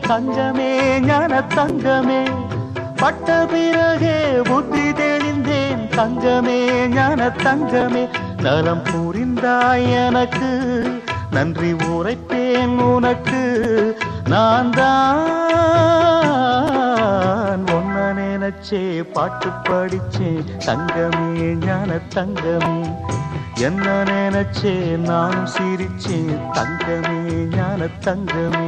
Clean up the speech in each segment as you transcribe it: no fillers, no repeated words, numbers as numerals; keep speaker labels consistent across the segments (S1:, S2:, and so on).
S1: தங்கமே ஞான தங்கமே, பட்ட பிறகே புத்தி தெளிந்தேன் தங்கமே ஞான தங்கமே. நலம் புரிந்தாய் எனக்கு, நன்றி உரைப்பேன் உனக்கு. நான் தான் ஒன்ன நினைச்சே பாட்டு படிச்சேன் தங்கமே ஞான தங்கமே. என்ன நினைச்சே நானும் சிரிச்சேன் தங்கமே ஞான தங்கமே.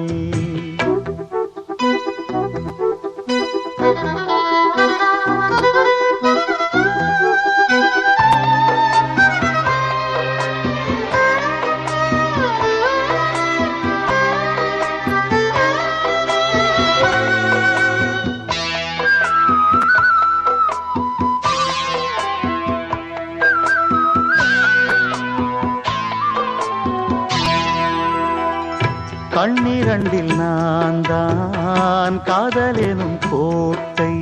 S1: கண்ணிரண்டில் நான் தான் காதலெனும் கோட்டை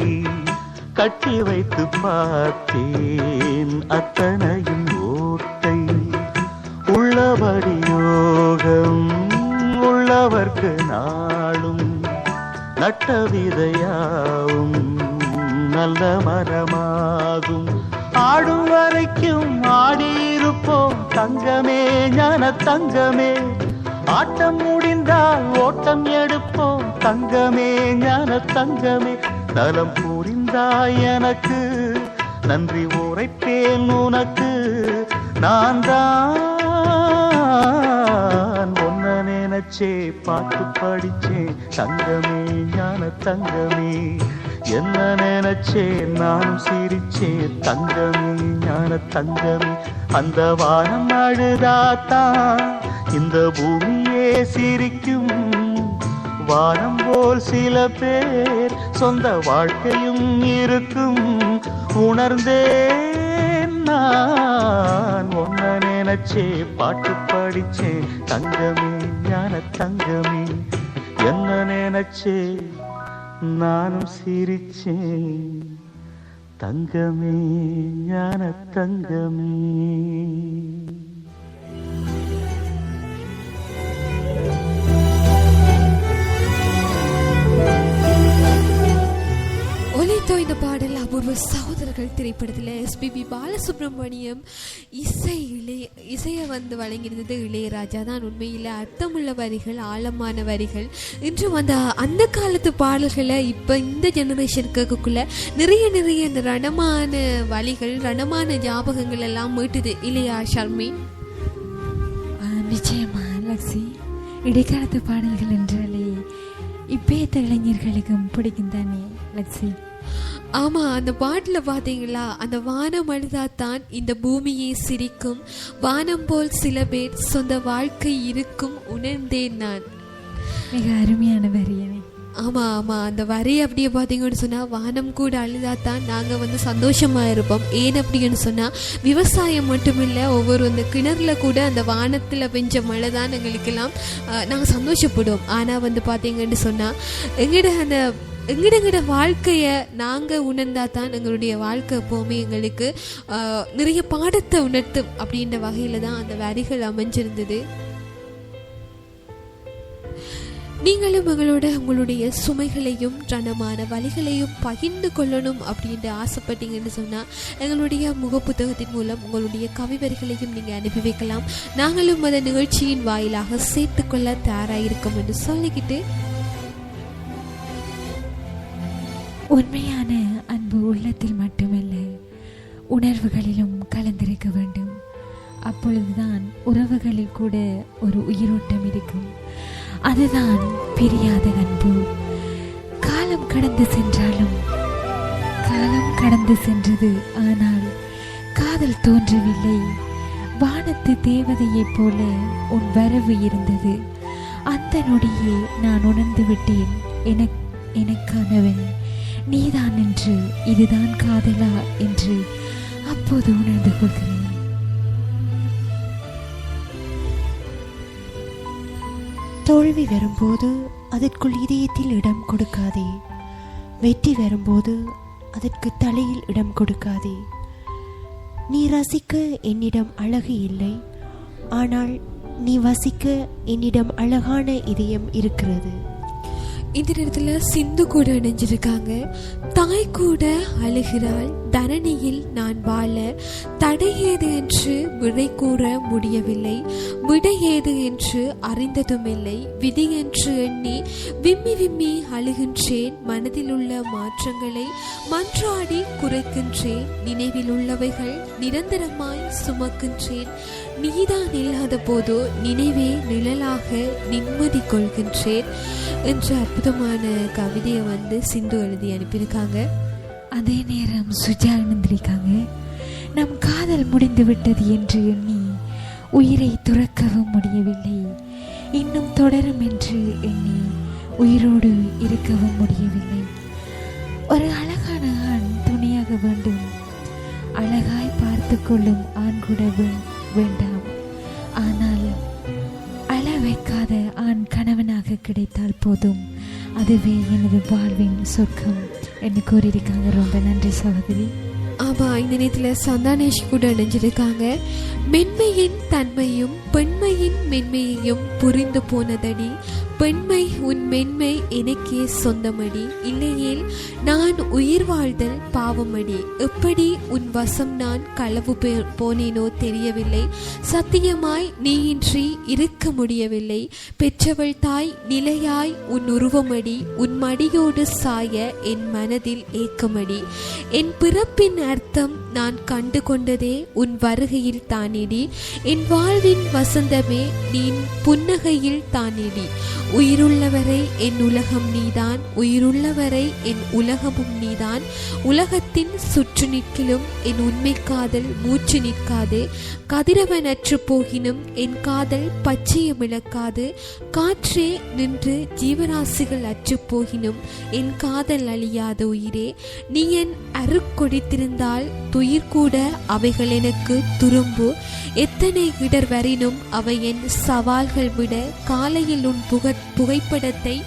S1: கட்டி வைத்து பார்த்தேன் அத்தனையும் ஓட்டை. உள்ளபடி யோகம் உள்ளவர்க்கு நாளும் நட்ட விதையாவும் நல்ல மரமாகும். ஆடும் வரைக்கும் ஆடியிருப்போம் தங்கமே ஞான தங்கமே. ஆட்டம் முடிந்தால் ஓட்டம் எடுப்போம் தங்கமே ஞான தங்கமே. நலம் புரிந்தாய் எனக்கு, நன்றி உரைப்பேன் உனக்கு. நான் தான் ஒன்ன நினைச்சே பாட்டு படிச்சேன் தங்கமே ஞான தங்கமே. என்ன நினைச்சே நானும் சிரிச்சேன் தங்கமே ஞான தங்கமே. அந்த வானம் அழுதாத்தான் இந்த பூமியே சிரிக்கும். வானம் போல் சில பேர் சொந்த வாழ்க்கையும் இருக்கும். உணர்ந்தேன் நான் ஒன்ன நினைச்சே பாட்டு படிச்சேன் தங்கமே ஞான தங்கமே. என்ன நினைச்சே நானும் சிரிச்சேன் தங்கமே ஞான தங்கமே.
S2: ஒலித்தோ இந்த பாடல் அபூர்வ சகோதரர்கள் திரைப்படத்தில் எஸ்பிபி பாலசுப்ரமணியம் இசையை வழங்கியிருந்தது இளையராஜா தான். உண்மையில் அர்த்தமுள்ள வரிகள், ஆழமான வரிகள். இன்றும் அந்த காலத்து பாடல்களை இப்போ இந்த ஜெனரேஷன் கேட்கக்குள்ள நிறைய இந்த ரணமான வழிகள், ரணமான ஞாபகங்கள் எல்லாம் மீட்டுது இல்லையா ஷர்மி?
S3: நிச்சயமா லக்ஸி. இடைக்காலத்து பாடல்கள் என்றாலே இப்பேத்த இளைஞர்களுக்கும் பிடிக்கும் தானே லக்ஸி?
S2: ஆமா, அந்த பாட்டுல பாத்தீங்களா, அந்த வானம் அழுதாத்தான் இந்த பூமியை சிரிக்கும். வானம் போல் சில பேர் சொந்த வாழ்க்கை இருக்கும் உணர்ந்தேன் நான்.
S3: மிக அருமையான வரியனே.
S2: ஆமா ஆமா, அந்த வரி அப்படியே பாத்தீங்கன்னு சொன்னா வானம் கூட அழுதாத்தான் நாங்க சந்தோஷமா இருப்போம். ஏன் அப்படின்னு சொன்னா விவசாயம் மட்டுமில்ல, ஒவ்வொரு அந்த கிணறுல கூட அந்த வானத்துல பெஞ்ச மழை தான் எங்களுக்கெல்லாம் நாங்க சந்தோஷப்படுவோம். ஆனா பாத்தீங்கன்னு சொன்னா எங்கட வாழ்க்கைய நாங்க உணர்ந்தா தான் எங்களுடைய வாழ்க்கை எப்பவுமே எங்களுக்கு நிறைய பாடத்தை உணர்த்தும் அப்படின்ற வகையில தான் அந்த வரிகள் அமைஞ்சிருந்தது. நீங்களும் உங்களுடைய சுமைகளையும் ரணமான வலிகளையும் பகிர்ந்து கொள்ளணும் அப்படின்ட்டு ஆசைப்பட்டீங்கன்னு சொன்னால் எங்களுடைய முகப்புத்தகத்தின் மூலம் உங்களுடைய கவிவரிகளையும் நீங்கள் அனுப்பி வைக்கலாம். நாங்களும் அந்த நிகழ்ச்சியின் வாயிலாக சேர்த்துக்கொள்ள தயாராயிருக்கோம் என்று சொல்லிக்கிட்டு,
S3: உண்மையான அன்பு உள்ளத்தில் மட்டுமல்ல உணர்வுகளிலும் கலந்திருக்க வேண்டும். அப்பொழுதுதான் உறவுகளில் கூட ஒரு உயிரோட்டம் இருக்கும். அதுதான் பிரியாத அன்பு. காலம் கடந்து சென்றது, ஆனால் காதல் தோன்றவில்லை. வானத்து தேவதையைப் போல உன் வரவு இருந்தது. அந்த நொடியே நான் உணர்ந்து விட்டேன், எனக்கானவன் நீதான் என்று. இதுதான் காதலா என்று அப்போது உணர்ந்து கொள்கிறேன்.
S4: தோல்வி வரும்போது அதற்குள் இதயத்தில் இடம் கொடுக்காதே. வெற்றி வரும்போது அதற்கு தலையில் இடம் கொடுக்காதே. நீ ரசிக்க என்னிடம் அழகு இல்லை, ஆனால் நீ வசிக்க என்னிடம் அழகான இதயம் இருக்கிறது.
S2: இந்த நேரத்தில் சிந்து கூட இணைஞ்சிருக்காங்க. தாய் கூட அழுகிறாள், தரணியில் நான் வாழ தடையேது என்று விடை கூற முடியவில்லை, விடை ஏது என்று அறிந்ததுமில்லை, விதி என்று எண்ணி விம்மி விம்மி அழுகின்றேன், மனதில் உள்ள மாற்றங்களை மன்றாடி குறைக்கின்றேன், நினைவில் உள்ளவைகள் நிரந்தரமாய் சுமக்கின்றேன், நீதான் இல்லாத போதோ நினைவே நிழலாக நிம்மதி கொள்கின்றேன் என்ற அற்புதமான கவிதையை சிந்து எழுதி அனுப்பியிருக்காங்க.
S3: அதே நேரம் சுஜா எழுந்திருக்காங்க. நம் காதல் முடிந்து விட்டது என்று எண்ணி உயிரை துறக்கவும் முடியவில்லை, இன்னும் தொடரும் என்று எண்ணி உயிரோடு இருக்கவும் முடியவில்லை. ஒரு அழகான ஆண் துணையாக வேண்டும், அழகாய் பார்த்து கொள்ளும் ஆண் கூட வேண்டாம், ஆனால் அழ வைக்காத ஆண் கணவனாக கிடைத்தால் போதும், அதுவே எனது வாழ்வின் சொர்க்கம் என்று கூறியிருக்காங்க. ரொம்ப நன்றி சகோதரி.
S2: ஆமாம், இந்த நேரத்தில் சந்தானேஷ் கூட இணைஞ்சிருக்காங்க. மென்மையின் தன்மையும் பெண்மையின் மென்மையையும் புரிந்து போனதடி, பெண்மை உன் மென்மை எனக்கே சொந்தமடி, இல்லையேல் நான் உயிர் வாழ்தல் பாவமடி, எப்படி உன் வசம் நான் களவு போனேனோ தெரியவில்லை, சத்தியமாய் நீயின்றி இருக்க முடியவில்லை, பெற்றவள் தாய் நிலையாய் உன் உருவமடி, உன் மடியோடு சாய என் மனதில் ஏக்கமடி, என் பிறப்பின் அர்த்தம் நான் கண்டு கொண்டதே உன் வருகையில் தானிடி, என் வாழ்வின் வசந்தமே நீ புன்னகையில் தானிடி, உயிருள்ளவரை என் உலகம் நீதான், உயிருள்ளவரை என் உலகமும் நீதான், உலகத்தின் சுற்று நிற்கிலும் என் உண்மை காதல் மூச்சு நிற்காது, கதிரவன் அற்று போகினும் என் காதல் பச்சையம் இழக்காது, காற்றே நின்று ஜீவராசிகள் அற்று போகினும் என் காதல் அழியாத உயிரே, நீ என் அருக்கொடித்திருந்தால் துயிர் கூட அவைகள் எனக்கு துரும்பு, எத்தனை இடர் வரினும் அவை என் சவால்கள் விட, காலையில் உன் புகைப்படத்தை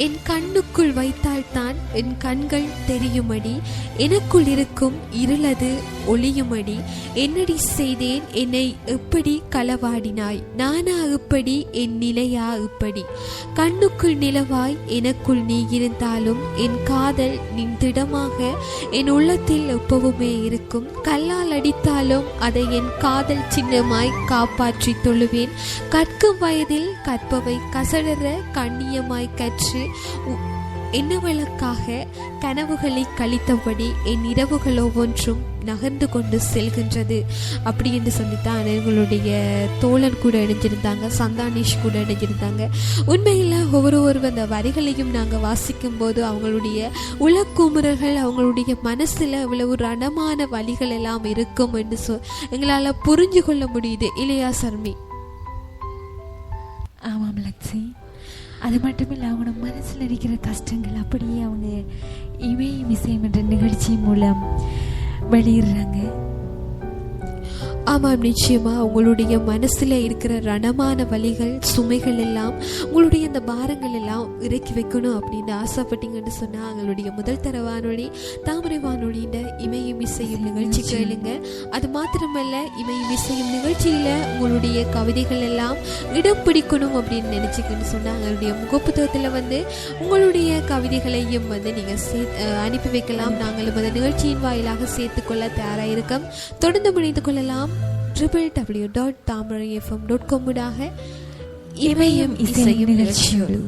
S2: என் கண்ணுக்குள் வைத்தால்தான் என் கண்கள் தெரியுமடி, எனக்குள் இருக்கும் இருளது ஒளியுமடி, என்னடி செய்தேன் என்னை எப்படி களவாடினாய், நானா இப்படி என் நிலையா இப்படி, கண்ணுக்குள் நிலவாய் எனக்குள் நீ இருந்தாலும் என் காதல் நின் திடமாக என் உள்ளத்தில் எப்பவுமே இருக்கும், கல்லால் அடித்தாலும் அதை என் காதல் சின்னமாய் காப்பாற்றி தொழுவேன், கற்கும் வயதில் கற்பவை கசடர கண்ணியமாய் கற்று என்னவளுக்காக கனவுகளை கழித்தபடி என் இரவுகள் ஒவ்வொன்றும் நகர்ந்து கொண்டு செல்கின்றது அப்படி என்று சொல்லித்தான் எங்களுடைய தோழன் கூட இணைஞ்சிருந்தாங்க, சந்தானேஷ் கூட இணைஞ்சிருந்தாங்க. உண்மையில் ஒவ்வொரு அந்த வரிகளையும் நாங்கள் வாசிக்கும் போது அவங்களுடைய உளக்குமுறல்கள், அவங்களுடைய மனசில் இவ்வளவு ரணமான வழிகள் எல்லாம் இருக்கும் என்று எங்களால் புரிஞ்சு கொள்ள முடியுது இல்லையா சர்மி?
S3: ஆமாம் லக்ஷி, அது மட்டுமில்லை அவங்களோட மனசில் இருக்கிற கஷ்டங்கள் அப்படியே அவங்க இமயம் இசையம் என்ற நிகழ்ச்சி மூலம் வெளியிடுறாங்க.
S2: ஆமாம், நிச்சயமாக உங்களுடைய மனசில் இருக்கிற ரணமான வலிகள் சுமைகள் எல்லாம் உங்களுடைய அந்த பாரங்கள் எல்லாம் இறக்கி வைக்கணும் அப்படின்னு ஆசைப்பட்டீங்கன்னு சொன்னால் எங்களுடைய முதல் தர வானொலி தாமரை வானொலியின் இமயம் இசையும் நிகழ்ச்சி கேளுங்க. அது மாத்திரமல்ல, இமயம் இசையும் நிகழ்ச்சியில் உங்களுடைய கவிதைகள் எல்லாம் இடம் பிடிக்கணும் அப்படின்னு நினச்சிக்கன்னு சொன்னால் எங்களுடைய முகப்புத்தகத்தில் உங்களுடைய கவிதைகளையும் நீங்கள் அனுப்பி வைக்கலாம். நாங்களும் அந்த நிகழ்ச்சியின் வாயிலாக சேர்த்துக்கொள்ள தயாராக இருக்கோம். தொடர்ந்து இணைந்து கொள்ளலாம் www.tamarayfm.com இமயம் இசையும் நிகழ்ச்சியோடு.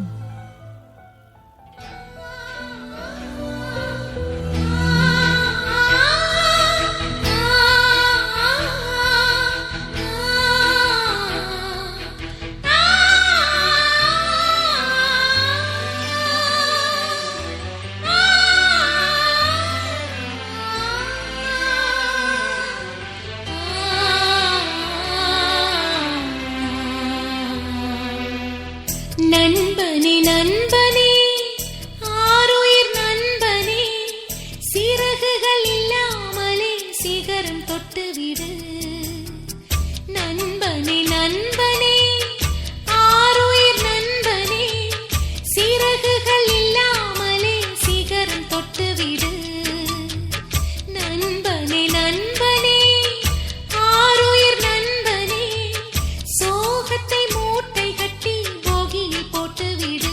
S5: நண்பனே நண்பனே ஆருயிர் நண்பனே, சிறகுகள் இல்லாமலே சிகரம் தொட்டுவிடு. நண்பனே நண்பனே ஆருயிர் நண்பனே, சிறகுகள் இல்லாமலே சிகரம் தொட்டுவிடு. நண்பனே நண்பனே ஆருயிர் நண்பனே, சோகத்தை மூட்டை கட்டி போகியில் போட்டுவிடு.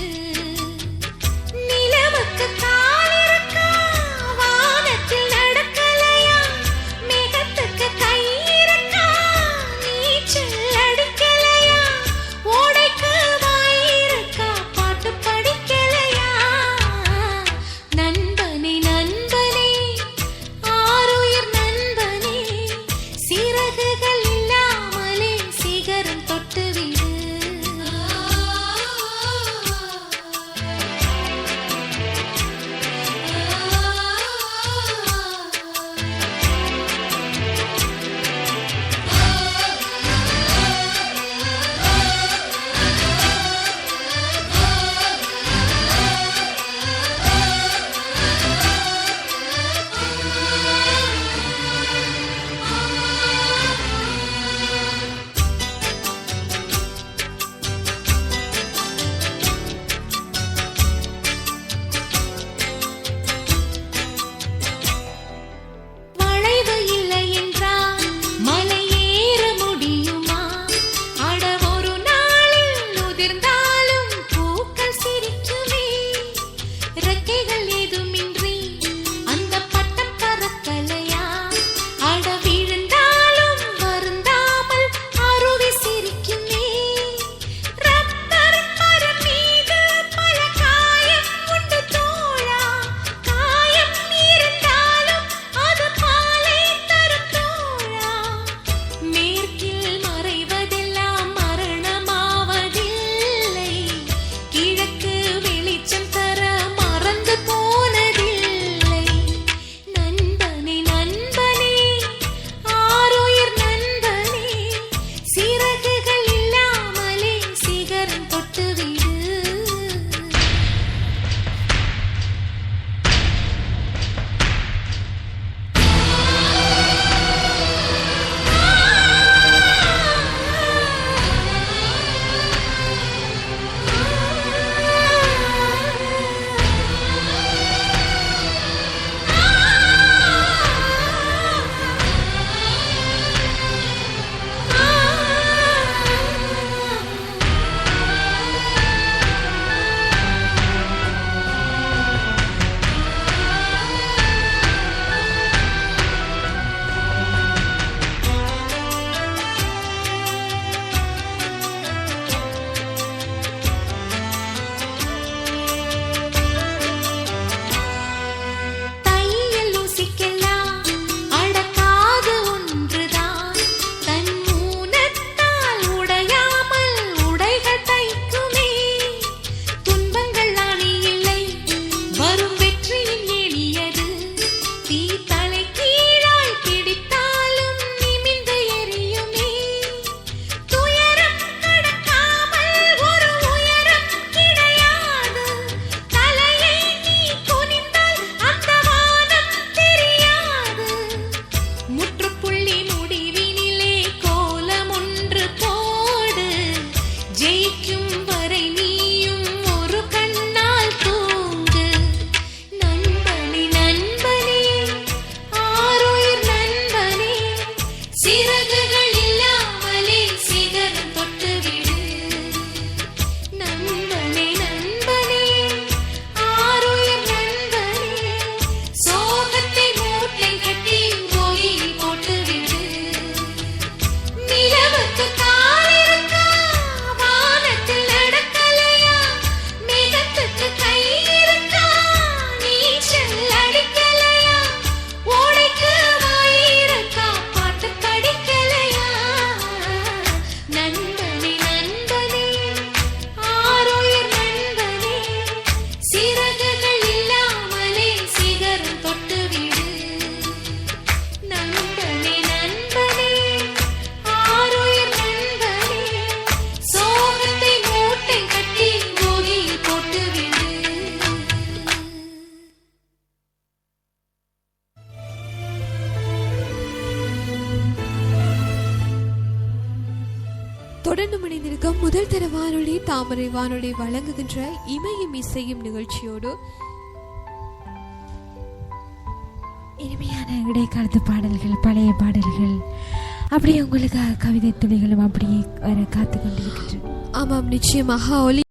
S2: தாமரை வானொலி வழங்குகின்ற இமையும் இசையும் நிகழ்ச்சியோடு
S3: இனிமையான இடைக்காலத்து பாடல்கள், பழைய பாடல்கள், அப்படியே உங்களுக்காக கவிதை துளிகளும் அப்படியே வர காத்து கொண்டிருக்கின்றன.
S2: ஆமாம், நிச்சயமாக ஒலி